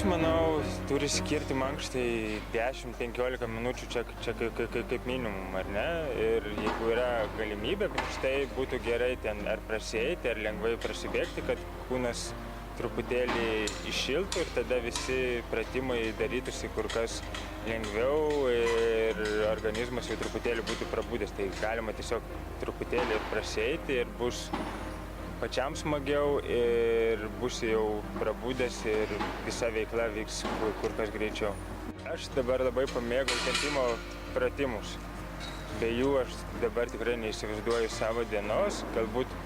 Manau, turi skirti mankštai 10-15 minučių čia kaip minimum, ar ne? Ir jeigu yra galimybė, prieš tai būtų gerai ten ar prasieiti, ar lengvai prasibėgti, kad kūnas truputėlį iššiltų ir tada visi pratimai darytųsi kur kas lengviau ir organizmas jau truputėlį būtų prabudęs. Tai galima tiesiog truputėlį ir prasieiti ir bus pačiam smagiau ir būsi jau prabudęs ir visa veikla vyks kur kas greičiau. Aš dabar labai pamėgau tempimo pratimus. Be jų aš dabar tikrai neįsivaizduoju savo dienos. Galbūt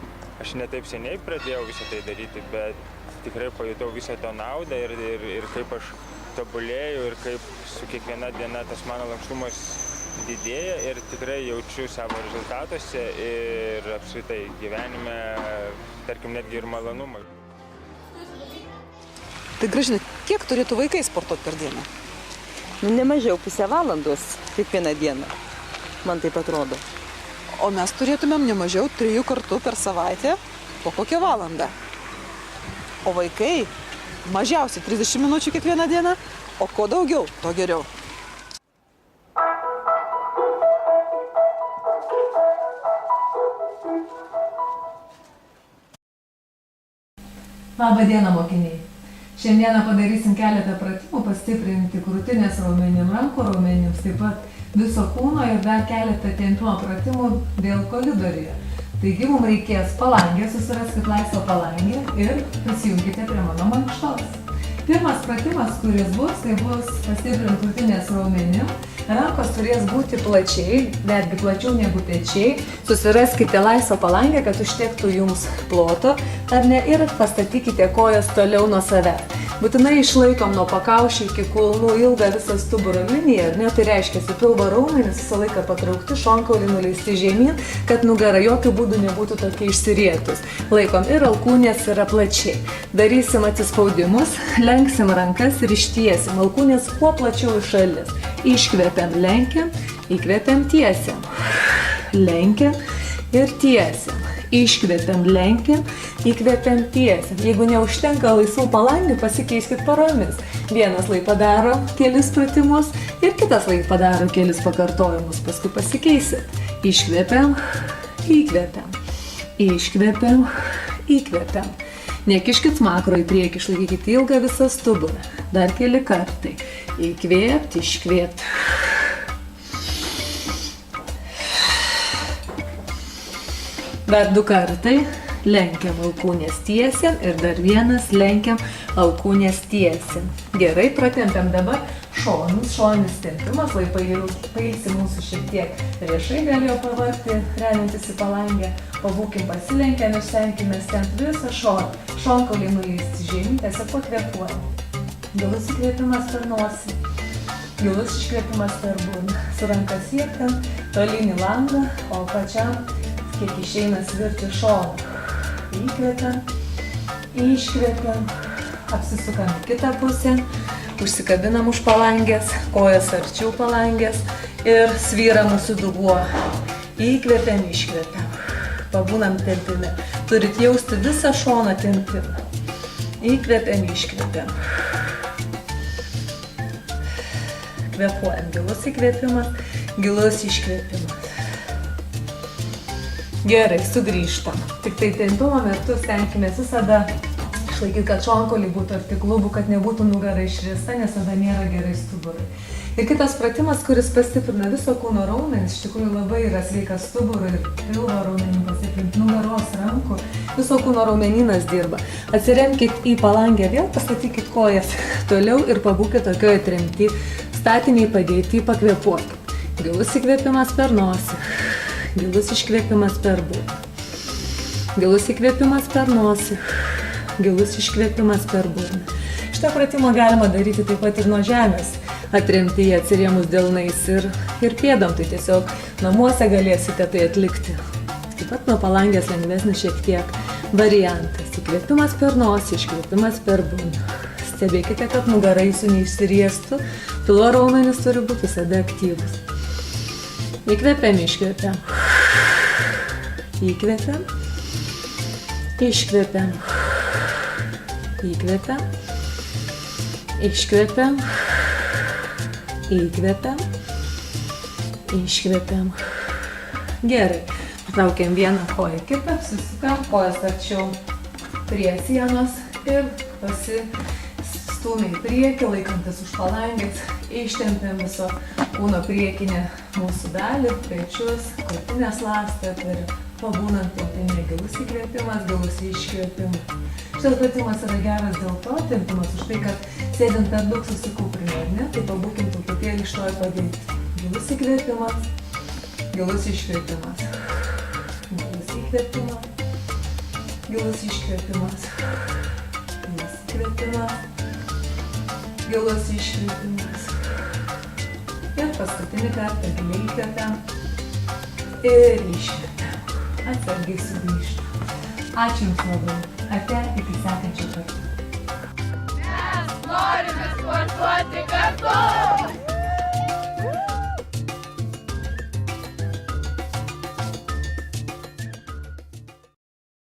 aš ne taip seniai pradėjau visą tai daryti, bet tikrai pajutau visą to naudą ir kaip aš tobulėjau ir kaip su kiekviena diena tas mano lankstumas didėja ir tikrai jaučiu savo rezultatuose ir apskritai gyvenime, tarkim, netgi ir malonumai. Tai Gražina, kiek turėtų vaikai sportuoti per dieną? Ne mažiau pusę valandos kiekvieną dieną, man taip atrodo. O mes turėtumėm ne mažiau 3 kartų per savaitę po kokią valandą. O vaikai mažiausiai 30 minučių kiekvieną dieną, o kuo daugiau, to geriau. Labą dieną, mokiniai. Šiandieną padarysim keletą pratimų pastiprinti krūtinės raumenim, rankų raumenims, taip pat viso kūno ir dar keletą tempimo pratimų vėl koridoriuje. Taigi mums reikės palangę, susiraskit laisvą palangę ir prisijungkite prie mano mankštos. Pirmas pratimas, kuris bus, tai bus pastiprinti krūtinės raumenim. Rankos turės būti plačiai, netgi plačiau negu pečiai. Susiraskite laisvą palangę, kad užtektų jums ploto, ar ne, ir pastatykite kojas toliau nuo savęs. Būtinai išlaikom nuo pakaušio iki kulnų ilgą visą stuburo liniją, ar ne, tai reiškia, pilvo raumenys visą laiką patraukti, šonkaulį nuleisti žemyn, kad nugara jokių būdų nebūtų tokia išsirietus. Laikom ir alkūnės yra plačiai. Darysim atsispaudimus, lenksim rankas ir ištiesim alkūnės kuo plačiau į šalis. Iškvepiam, lenkiam, įkvepiam, tiesiam. Lenkiam ir tiesiam. Iškvepiam, lenkiam, įkvepiam, tiesiam. Jeigu neužtenka laisvų palangių, pasikeiskit paromis. Vienas laik padaro kelis pratimus ir kitas laik padaro kelis pakartojimus. Paskui pasikeisit. Iškvepiam, įkvepiam. Iškvepiam, įkvepiam. Nekiškit smakro į priekį, išlaikykit ilgą visą stuburą. Dar keli kartai. Įkvėpti, iškvėpti. Dar 2 kartai. Lenkiam alkūnės tiesiam ir dar vienas lenkiam alkūnės tiesiam. Gerai, pratempiam dabar šonus, šonis tempimas, lai pailsi mūsų šiek tiek riešai galėjo pavarti, remiantis į palangę. Pabūkim, pasilenkiam ir stenkimės tempti visą šoną. Šonkaulį nuleisti žemyn, tiesiog pakvėpuojam. Gilus įkvėpimas per nosį, gilus iškvėpimas per burną. Su ranka siekiam, tolyn į langą, o pačiam kiek išeina svirti šoną. Įkvėpiam, iškvėpiam, apsisukam į kitą pusę, užsikabinam už palangės, kojas arčiau palangės ir svyra mūsų dubuo. Įkvėpiam, iškvėpiam, pabūnam tempime. Turit jausti visą šoną tempimą. Įkvėpiam, iškvėpiam. Kvėpuojam, gilus įkvėpimas, gilus iškvėpimas. Gerai, sugrįžtam. Tik tai tempimo metu stenkimės visada išlaikyti, kad šonkauliai būtų arti klubų, kad nebūtų nugara išriesta, nes tada nėra gerai stuburai. Ir kitas pratimas, kuris pastiprina viso kūno raumenis, iš tikrųjų labai yra sveikas stuburui ir pilvo raumenim pastiprinti, nugaros, rankų, viso kūno raumeninas dirba. Atsiremkit į palangę vėl, pastatykit kojas toliau ir pabūkit tokioje tremty, statiniai padėti, pakvėpuokit. Gilus įkvėpimas per nosį. Gilus iškvėpimas per burną. Gilus įkvėpimas per nosį. Gilus iškvėpimas per burną. Šitą pratimą galima daryti taip pat ir nuo žemės. Atremti jį atsirėmus delnais ir pėdom. Tai tiesiog namuose galėsite tai atlikti. Taip pat nuo palangės lengvesnis šiek tiek variantas. Įkvėpimas per nosį, iškvėpimas per burną. Stebėkite, kad nugara jūsų neišsiriestų. Pilo raumenys turi būti visada aktyvus. Įkvėpiam, iškvėpiam. Įkvėpiam. Iškvėpiam. Įkvėpiam. Iškvėpiam. Įkvėpiam. Iškvėpiam. Gerai. Patraukiam vieną koją kitą, susukam kojas arčiau prie sienos ir pasistūmė į priekį, laikantis už palangės. Ištempiam viso kūno priekinę mūsų dalį, pečius, krūtinės ląstą, pabūnant tempime gilus įkvėpimas, gilus iškvėpimas. Šitas pratimas yra geras dėl to, tempimas už tai, kad sėdint per daug susikūprinę, ar ne? Tai pabūkim truputėlį iš to padėti. Gilus įkvėpimas, gilus iškvėpimas. Gilus įkvėpimas, gilus iškvėpimas. Gilus įkvėpimas, gilus iškvėpimas. Ir paskutinį kartą giliai įkvėpiam ir iškvėpiam. Atsargiai sugrįžtam. Ačiū Jums labai.